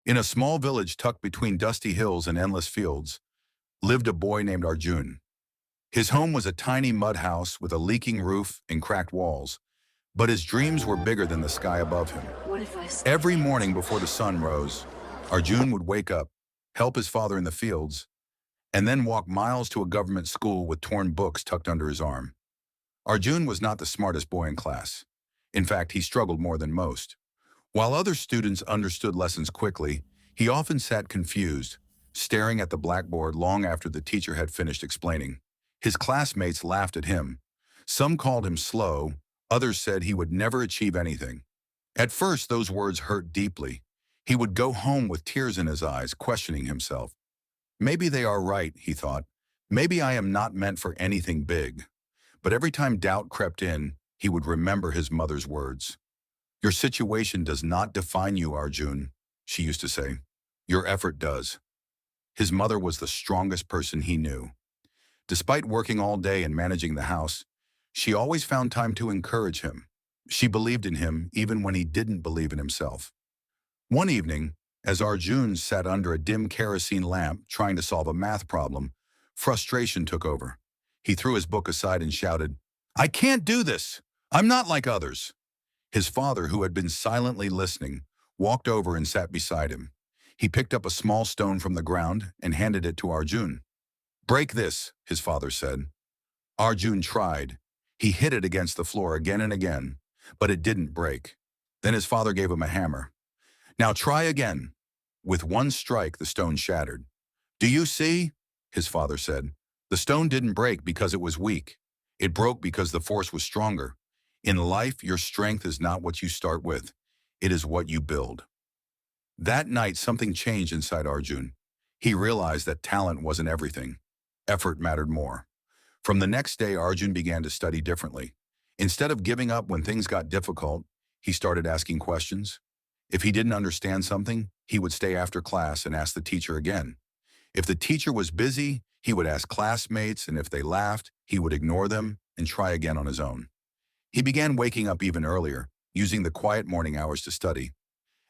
In a small village tucked between dusty hills and endless fields, lived a boy named Arjun. His home was a tiny mud house with a leaking roof and cracked walls, but his dreams were bigger than the sky above him. What if I say Every yes? morning before the sun rose, Arjun would wake up, help his father in the fields, and then walk miles to a government school with torn books tucked under his arm. Arjun was not the smartest boy in class. In fact, he struggled more than most. While other students understood lessons quickly, he often sat confused, staring at the blackboard long after the teacher had finished explaining. His classmates laughed at him. Some called him slow, others said he would never achieve anything. At first, those words hurt deeply. He would go home with tears in his eyes, questioning himself. Maybe they are right, he thought. Maybe I am not meant for anything big. But every time doubt crept in, he would remember his mother's words. Your situation does not define you, Arjun, she used to say. Your effort does. His mother was the strongest person he knew. Despite working all day and managing the house, she always found time to encourage him. She believed in him even when he didn't believe in himself. One evening, as Arjun sat under a dim kerosene lamp trying to solve a math problem, frustration took over. He threw his book aside and shouted, I can't do this! I'm not like others! His father, who had been silently listening, walked over and sat beside him. He picked up a small stone from the ground and handed it to Arjun. Break this, his father said. Arjun tried. He hit it against the floor again and again, but it didn't break. Then his father gave him a hammer. Now try again. With one strike, the stone shattered. Do you see? His father said. The stone didn't break because it was weak. It broke because the force was stronger. In life, your strength is not what you start with. It is what you build. That night, something changed inside Arjun. He realized that talent wasn't everything. Effort mattered more. From the next day, Arjun began to study differently. Instead of giving up when things got difficult, he started asking questions. If he didn't understand something, he would stay after class and ask the teacher again. If the teacher was busy, he would ask classmates, and if they laughed, he would ignore them and try again on his own. He began waking up even earlier, using the quiet morning hours to study.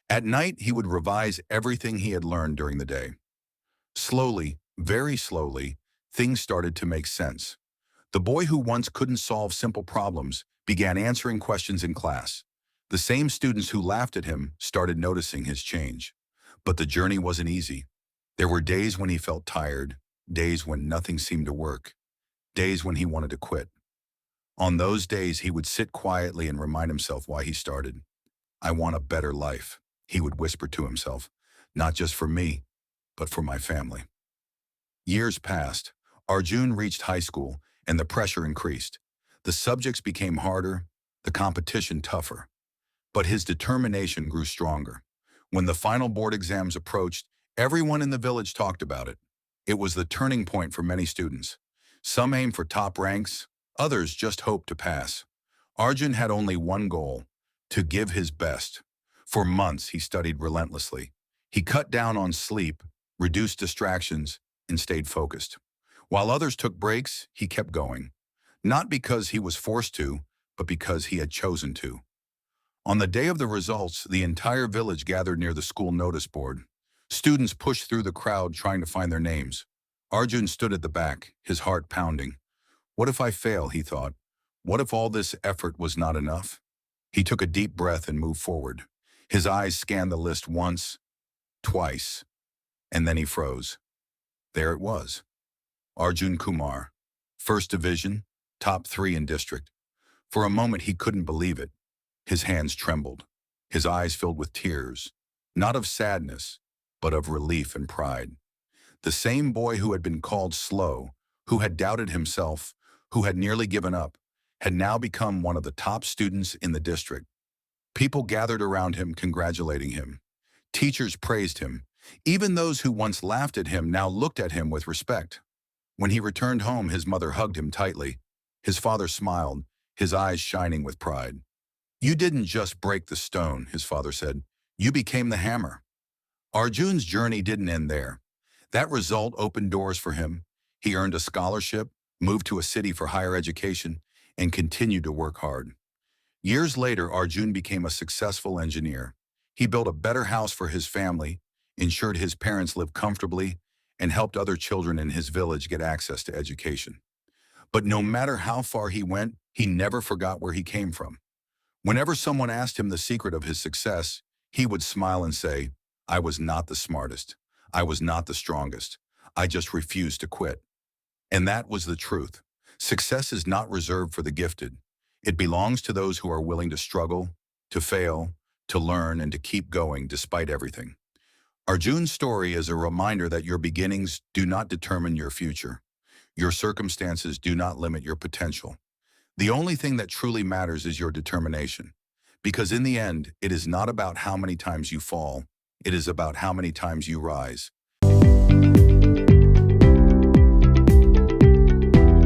At night, he would revise everything he had learned during the day. Slowly, very slowly, things started to make sense. The boy who once couldn't solve simple problems began answering questions in class. The same students who laughed at him started noticing his change. But the journey wasn't easy. There were days when he felt tired, days when nothing seemed to work, days when he wanted to quit. On those days, he would sit quietly and remind himself why he started. I want a better life, he would whisper to himself, not just for me, but for my family. Years passed. Arjun reached high school, and the pressure increased. The subjects became harder, the competition tougher. But his determination grew stronger. When the final board exams approached, everyone in the village talked about it. It was the turning point for many students. Some aimed for top ranks, others just hoped to pass. Arjun had only one goal: to give his best. For months, he studied relentlessly. He cut down on sleep, reduced distractions, and stayed focused. While others took breaks, he kept going. Not because he was forced to, but because he had chosen to. On the day of the results, the entire village gathered near the school notice board. Students pushed through the crowd trying to find their names. Arjun stood at the back, his heart pounding. What if I fail, he thought. What if all this effort was not enough? He took a deep breath and moved forward. His eyes scanned the list once, twice, and then he froze. There it was. Arjun Kumar, First Division, top 3 in district. For a moment, he couldn't believe it. His hands trembled. His eyes filled with tears, not of sadness, but of relief and pride. The same boy who had been called slow, who had doubted himself, who had nearly given up, had now become one of the top students in the district. People gathered around him, congratulating him. Teachers praised him. Even those who once laughed at him now looked at him with respect. When he returned home, his mother hugged him tightly. His father smiled, his eyes shining with pride. You didn't just break the stone, his father said. You became the hammer. Arjun's journey didn't end there. That result opened doors for him. He earned a scholarship, moved to a city for higher education, and continued to work hard. Years later, Arjun became a successful engineer. He built a better house for his family, ensured his parents lived comfortably, and helped other children in his village get access to education. But no matter how far he went, he never forgot where he came from. Whenever someone asked him the secret of his success, he would smile and say, "I was not the smartest. I was not the strongest. I just refused to quit." And that was the truth. Success is not reserved for the gifted. It belongs to those who are willing to struggle, to fail, to learn, and to keep going despite everything. Arjun's story is a reminder that your beginnings do not determine your future. Your circumstances do not limit your potential. The only thing that truly matters is your determination. Because in the end, it is not about how many times you fall, it is about how many times you rise.